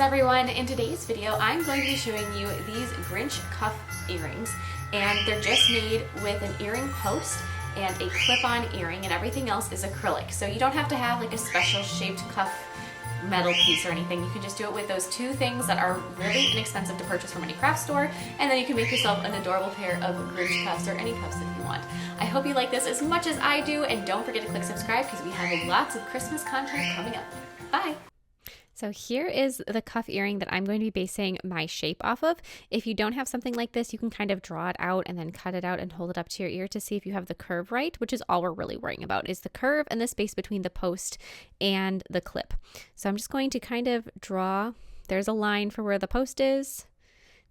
everyone, in today's video I'm going to be showing you these Grinch cuff earrings, and they're just made with an earring post and a clip-on earring, and everything else is acrylic. So you don't have to have like a special shaped cuff metal piece or anything. You can just do it with those two things that are really inexpensive to purchase from any craft store, and then you can make yourself an adorable pair of Grinch cuffs or any cuffs that you want. I hope you like this as much as I do, and don't forget to click subscribe because we have lots of Christmas content coming up. Bye! So here is the cuff earring that I'm going to be basing my shape off of. If you don't have something like this, you can kind of draw it out and then cut it out and hold it up to your ear to see if you have the curve right, which is all we're really worrying about, is the curve and the space between the post and the clip. So I'm just going to kind of draw, there's a line for where the post is,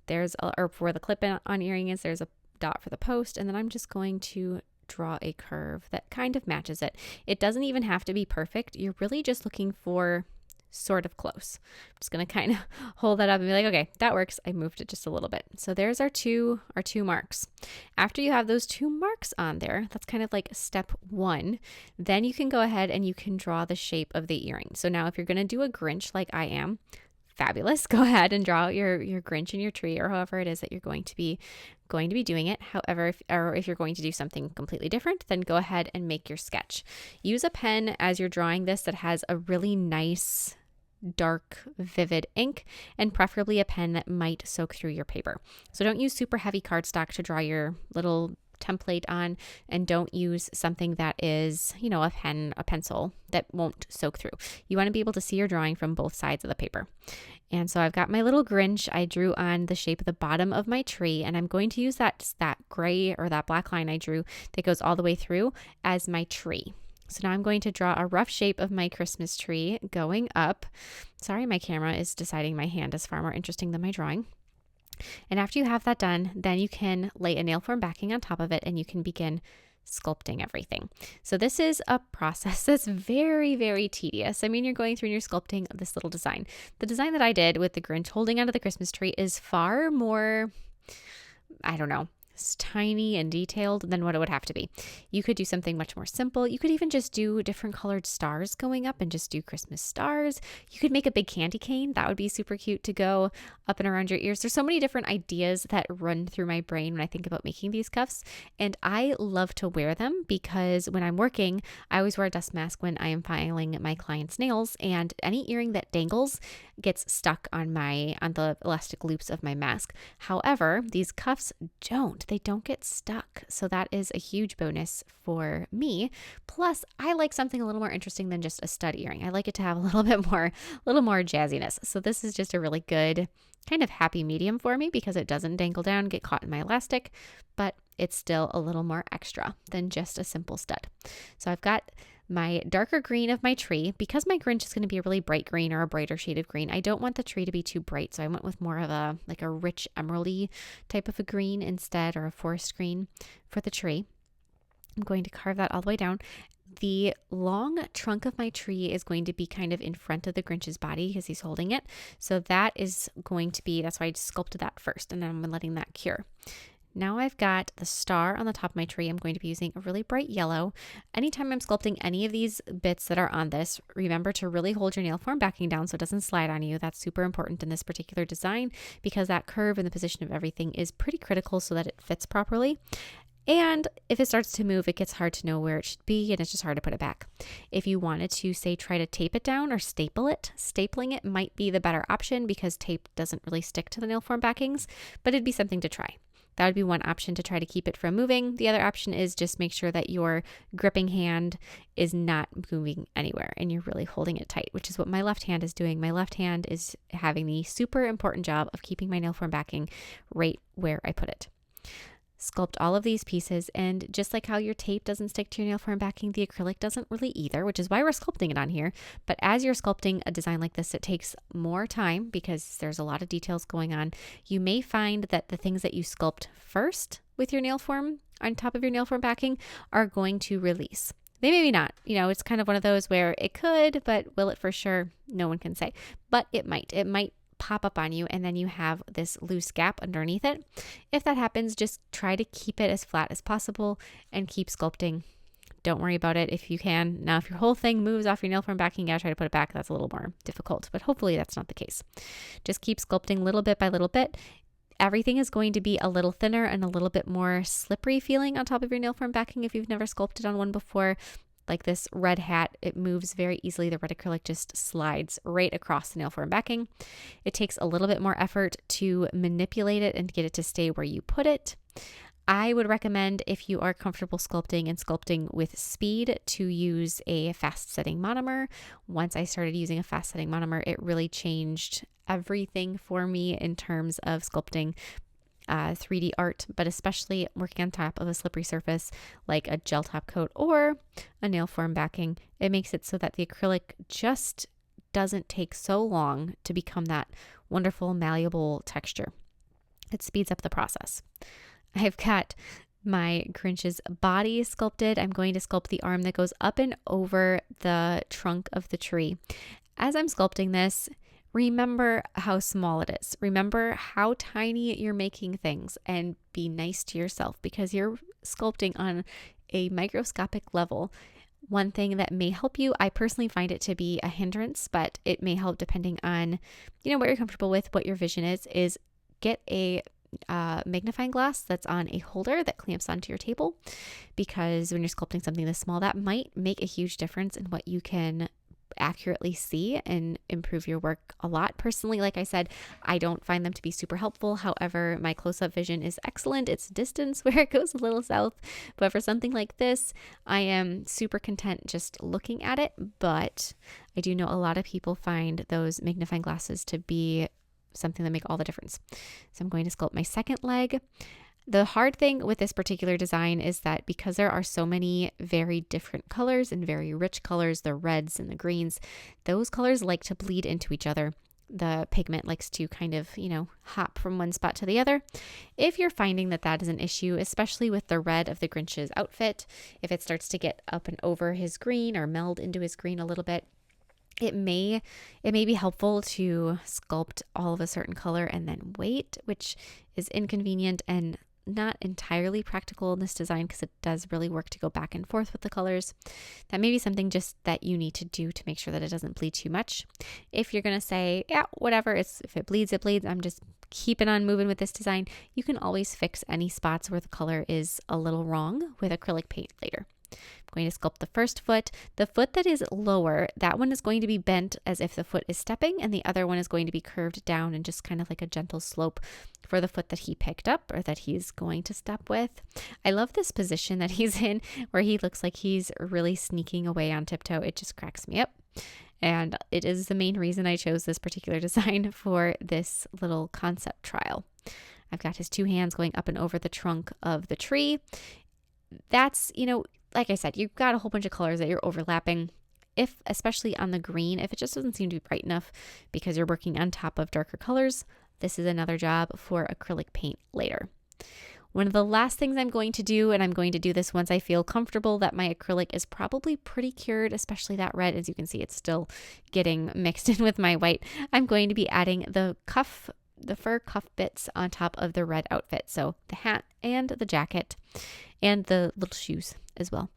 or where the clip-on earring is, there's a dot for the post, and then I'm just going to draw a curve that kind of matches it. It doesn't even have to be perfect. You're really just looking for sort of close. I'm just going to kind of hold that up and be like, okay, that works. I moved it just a little bit. So there's our two marks. After you have those two marks on there, that's kind of like step one. Then you can go ahead and you can draw the shape of the earring. So now if you're going to do a Grinch like I am, fabulous. Go ahead and draw out your Grinch in your tree, or however it is that you're going to be doing it. However, if you're going to do something completely different, then go ahead and make your sketch. Use a pen as you're drawing this that has a really nice dark vivid ink, and preferably a pen that might soak through your paper. So don't use super heavy cardstock to draw your little template on, and don't use something that is, a pencil that won't soak through. You want to be able to see your drawing from both sides of the paper. And so I've got my little Grinch. I drew on the shape of the bottom of my tree, and I'm going to use that gray or that black line I drew that goes all the way through as my tree. So now I'm going to draw a rough shape of my Christmas tree going up. Sorry, my camera is deciding my hand is far more interesting than my drawing. And after you have that done, then you can lay a nail form backing on top of it, and you can begin sculpting everything. So this is a process that's very, very tedious. I mean, you're going through and you're sculpting this little design. The design that I did with the Grinch holding onto the Christmas tree is far more, it's tiny and detailed than what it would have to be. You could do something much more simple. You could even just do different colored stars going up and just do Christmas stars. You could make a big candy cane. That would be super cute to go up and around your ears. There's so many different ideas that run through my brain when I think about making these cuffs. And I love to wear them because when I'm working, I always wear a dust mask when I am filing my clients' nails, and any earring that dangles gets stuck on the elastic loops of my mask. However, these cuffs don't. They don't get stuck. So that is a huge bonus for me. Plus, I like something a little more interesting than just a stud earring. I like it to have a little more jazziness. So this is just a really good kind of happy medium for me because it doesn't dangle down, get caught in my elastic, but it's still a little more extra than just a simple stud. So I've got my darker green of my tree. Because my Grinch is going to be a really bright green or a brighter shade of green, I don't want the tree to be too bright, so I went with more of a rich emeraldy type of a green instead, or a forest green for the tree. I'm going to carve that all the way down. The long trunk of my tree is going to be kind of in front of the Grinch's body because he's holding it. So that's why I sculpted that first, and then I'm letting that cure. Now I've got the star on the top of my tree. I'm going to be using a really bright yellow. Anytime I'm sculpting any of these bits that are on this, remember to really hold your nail form backing down so it doesn't slide on you. That's super important in this particular design because that curve and the position of everything is pretty critical so that it fits properly. And if it starts to move, it gets hard to know where it should be, and it's just hard to put it back. If you wanted to, say, try to tape it down or staple it, stapling it might be the better option because tape doesn't really stick to the nail form backings, but it'd be something to try. That would be one option to try to keep it from moving. The other option is just make sure that your gripping hand is not moving anywhere and you're really holding it tight, which is what my left hand is doing. My left hand is having the super important job of keeping my nail form backing right where I put it. Sculpt all of these pieces, and just like how your tape doesn't stick to your nail form backing, the acrylic doesn't really either, which is why we're sculpting it on here. But as you're sculpting a design like this, it takes more time because there's a lot of details going on. You may find that the things that you sculpt first with your nail form on top of your nail form backing are going to release. They maybe not. It's kind of one of those where it could, but will it for sure? No one can say. But it might. It might pop up on you, and then you have this loose gap underneath it. If that happens, just try to keep it as flat as possible and keep sculpting. don't worry about it if you can. Now, if your whole thing moves off your nail form backing, you gotta try to put it back. That's a little more difficult, but hopefully that's not the case. Just keep sculpting little bit by little bit. Everything is going to be a little thinner and a little bit more slippery feeling on top of your nail form backing if you've never sculpted on one before. Like this red hat, it moves very easily. The red acrylic just slides right across the nail form backing. It takes a little bit more effort to manipulate it and get it to stay where you put it. I would recommend, if you are comfortable sculpting and sculpting with speed, to use a fast setting monomer. Once I started using a fast setting monomer, it really changed everything for me in terms of sculpting 3D art, but especially working on top of a slippery surface like a gel top coat or a nail form backing. It makes it so that the acrylic just doesn't take so long to become that wonderful malleable texture. It speeds up the process. I've got my Grinch's body sculpted. I'm going to sculpt the arm that goes up and over the trunk of the tree. As I'm sculpting this, remember how small it is. Remember how tiny you're making things, and be nice to yourself because you're sculpting on a microscopic level. One thing that may help you, I personally find it to be a hindrance, but it may help depending on, what you're comfortable with, what your vision is get a magnifying glass that's on a holder that clamps onto your table, because when you're sculpting something this small, that might make a huge difference in what you can accurately see and improve your work a lot. Personally, like I said, I don't find them to be super helpful. However, my close-up vision is excellent. It's distance where it goes a little south. But for something like this, I am super content just looking at it. But I do know a lot of people find those magnifying glasses to be something that make all the difference. So I'm going to sculpt my second leg. The hard thing with this particular design is that because there are so many very different colors and very rich colors, the reds and the greens, those colors like to bleed into each other. The pigment likes to kind of, hop from one spot to the other. If you're finding that that is an issue, especially with the red of the Grinch's outfit, if it starts to get up and over his green or meld into his green a little bit, it may be helpful to sculpt all of a certain color and then wait, which is inconvenient and not entirely practical in this design because it does really work to go back and forth with the colors. That may be something just that you need to do to make sure that it doesn't bleed too much. If you're going to say, yeah, whatever, if it bleeds, it bleeds, I'm just keeping on moving with this design, you can always fix any spots where the color is a little wrong with acrylic paint later. I'm going to sculpt the first foot. The foot that is lower, that one is going to be bent as if the foot is stepping, and the other one is going to be curved down and just kind of like a gentle slope for the foot that he picked up or that he's going to step with. I love this position that he's in where he looks like he's really sneaking away on tiptoe. It just cracks me up. And it is the main reason I chose this particular design for this little concept trial. I've got his two hands going up and over the trunk of the tree. That's, like I said, you've got a whole bunch of colors that you're overlapping. Especially on the green, if it just doesn't seem to be bright enough because you're working on top of darker colors, this is another job for acrylic paint later. One of the last things I'm going to do, and I'm going to do this once I feel comfortable that my acrylic is probably pretty cured, especially that red. As you can see, it's still getting mixed in with my white. I'm going to be adding the fur cuff bits on top of the red outfit. So the hat and the jacket and the little shoes as well.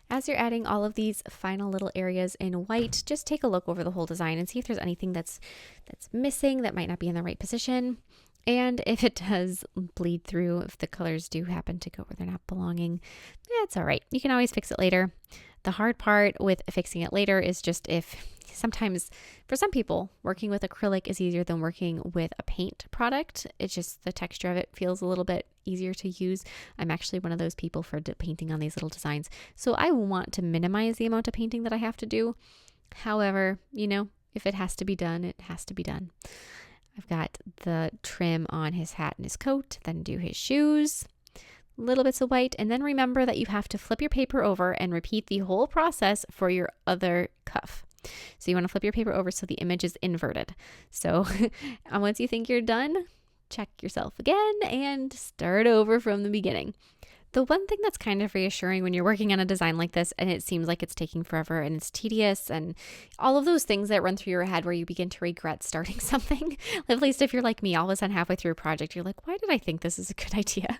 As you're adding all of these final little areas in white, just take a look over the whole design and see if there's anything that's missing that might not be in the right position. And if it does bleed through, if the colors do happen to go where they're not belonging, that's all right. You can always fix it later. The hard part with fixing it later is just if sometimes for some people working with acrylic is easier than working with a paint product. It's just the texture of it feels a little bit easier to use. I'm actually one of those people for painting on these little designs. So I want to minimize the amount of painting that I have to do. However, if it has to be done, it has to be done. I've got the trim on his hat and his coat, then do his shoes, little bits of white, and then remember that you have to flip your paper over and repeat the whole process for your other cuff. So you want to flip your paper over so the image is inverted. So once you think you're done, check yourself again and start over from the beginning. The one thing that's kind of reassuring when you're working on a design like this and it seems like it's taking forever and it's tedious and all of those things that run through your head where you begin to regret starting something, at least if you're like me, all of a sudden halfway through a project, you're like, why did I think this is a good idea?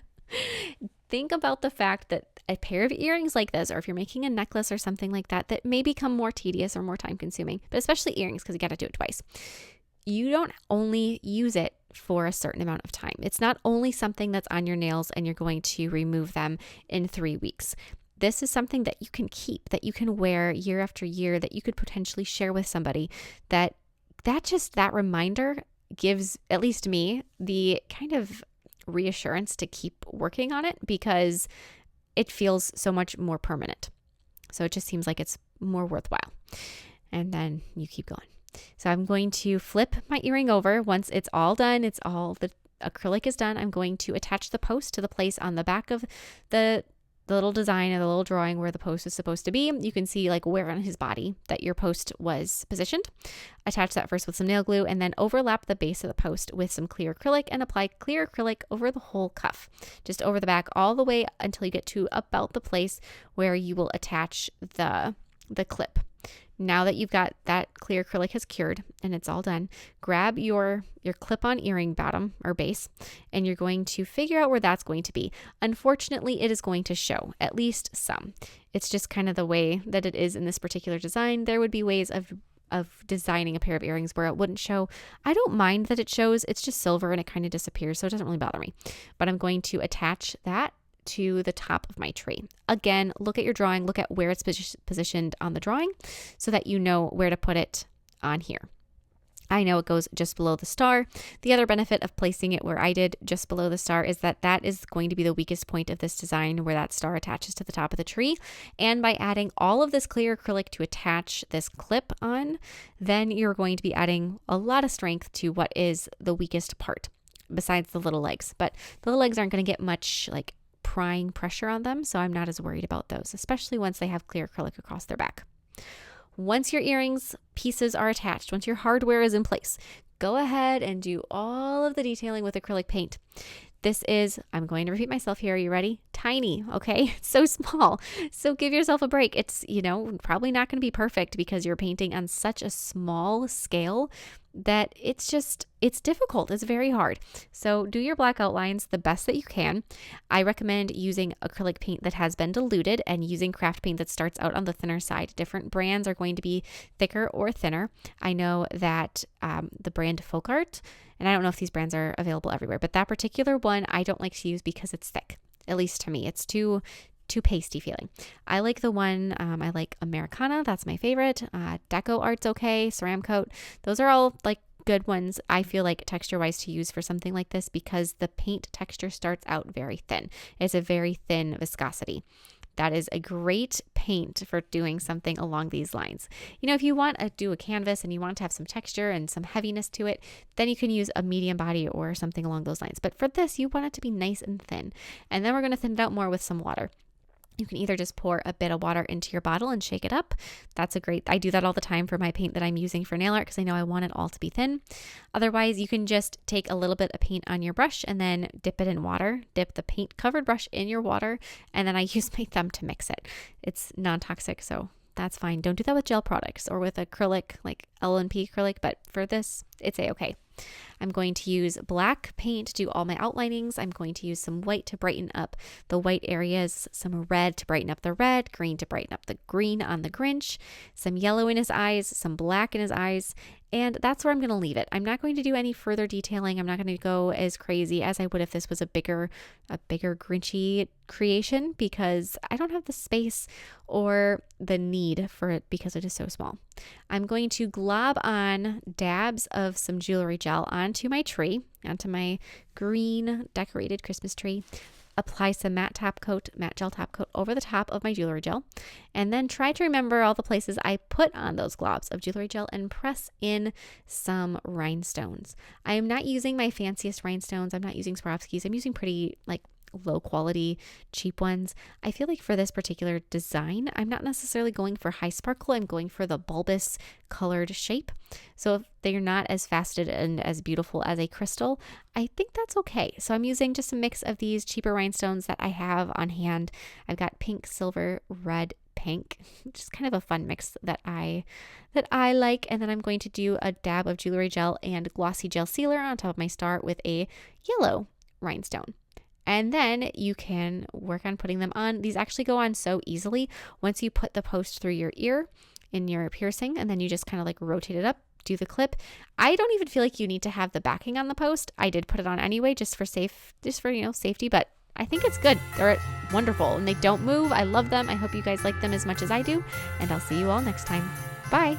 Think about the fact that a pair of earrings like this, or if you're making a necklace or something like that, that may become more tedious or more time consuming, but especially earrings because you got to do it twice. You don't only use it for a certain amount of time. It's not only something that's on your nails and you're going to remove them in 3 weeks. This is something that you can keep, that you can wear year after year, that you could potentially share with somebody. That reminder gives, at least me, the kind of reassurance to keep working on it because it feels so much more permanent. So it just seems like it's more worthwhile. And then you keep going. So I'm going to flip my earring over. Once it's all done, the acrylic is done, I'm going to attach the post to the place on the back of the little design of the little drawing where the post is supposed to be. You can see like where on his body that your post was positioned. Attach that first with some nail glue and then overlap the base of the post with some clear acrylic and apply clear acrylic over the whole cuff, just over the back all the way until you get to about the place where you will attach the clip. Now that you've got that clear acrylic has cured and it's all done, grab your clip-on earring bottom or base, and you're going to figure out where that's going to be. Unfortunately, it is going to show, at least some. It's just kind of the way that it is in this particular design. There would be ways of designing a pair of earrings where it wouldn't show. I don't mind that it shows. It's just silver and it kind of disappears, so it doesn't really bother me. But I'm going to attach that to the top of my tree. Again, look at your drawing, look at where it's positioned on the drawing so that you know where to put it on here. I know it goes just below the star. The other benefit of placing it where I did just below the star is that that is going to be the weakest point of this design where that star attaches to the top of the tree. And by adding all of this clear acrylic to attach this clip on, then you're going to be adding a lot of strength to what is the weakest part besides the little legs. But the little legs aren't going to get much like prying pressure on them, so I'm not as worried about those, especially once they have clear acrylic across their back. Once your earrings pieces are attached, once your hardware is in place, go ahead and do all of the detailing with acrylic paint. This is, I'm going to repeat myself here, are you ready? Tiny, okay? It's so small. So give yourself a break. It's, probably not going to be perfect because you're painting on such a small scale that it's difficult. It's very hard. So do your black outlines the best that you can. I recommend using acrylic paint that has been diluted and using craft paint that starts out on the thinner side. Different brands are going to be thicker or thinner. I know that the brand Folk Art, and I don't know if these brands are available everywhere, but that particular one I don't like to use because it's thick. At least to me, it's too pasty feeling. I like the one, I like Americana. That's my favorite. Deco Art's okay. Ceramcoat. Those are all like good ones. I feel like texture wise to use for something like this because the paint texture starts out very thin. It's a very thin viscosity. That is a great paint for doing something along these lines. If you want to do a canvas and you want to have some texture and some heaviness to it, then you can use a medium body or something along those lines. But for this, you want it to be nice and thin. And then we're going to thin it out more with some water. You can either just pour a bit of water into your bottle and shake it up. I do that all the time for my paint that I'm using for nail art because I know I want it all to be thin. Otherwise, you can just take a little bit of paint on your brush and then dip it in water. Dip the paint covered brush in your water, and then I use my thumb to mix it. It's non-toxic, so that's fine. Don't do that with gel products or with acrylic, like L&P acrylic, but for this, it's a-okay. I'm going to use black paint to do all my outlinings. I'm going to use some white to brighten up the white areas, some red to brighten up the red, green to brighten up the green on the Grinch, some yellow in his eyes, some black in his eyes, and that's where I'm going to leave it. I'm not going to do any further detailing. I'm not going to go as crazy as I would if this was a bigger Grinchy creation because I don't have the space or the need for it because it is so small. I'm going to glob on dabs of some jewelry gel onto my tree, onto my green decorated Christmas tree. Apply some matte gel top coat over the top of my jewelry gel, and then try to remember all the places I put on those globs of jewelry gel and press in some rhinestones. I am not using my fanciest rhinestones. I'm not using Swarovskis. I'm using pretty low quality, cheap ones. I feel like for this particular design, I'm not necessarily going for high sparkle. I'm going for the bulbous colored shape. So if they're not as faceted and as beautiful as a crystal, I think that's okay. So I'm using just a mix of these cheaper rhinestones that I have on hand. I've got pink, silver, red, pink, just kind of a fun mix that I like. And then I'm going to do a dab of jewelry gel and glossy gel sealer on top of my star with a yellow rhinestone. And then you can work on putting them on. These actually go on so easily once you put the post through your ear in your piercing, and then you just kind of like rotate it up, do the clip. I don't even feel like you need to have the backing on the post. I did put it on anyway, just for safety, but I think it's good. They're wonderful and they don't move. I love them. I hope you guys like them as much as I do, and I'll see you all next time. Bye.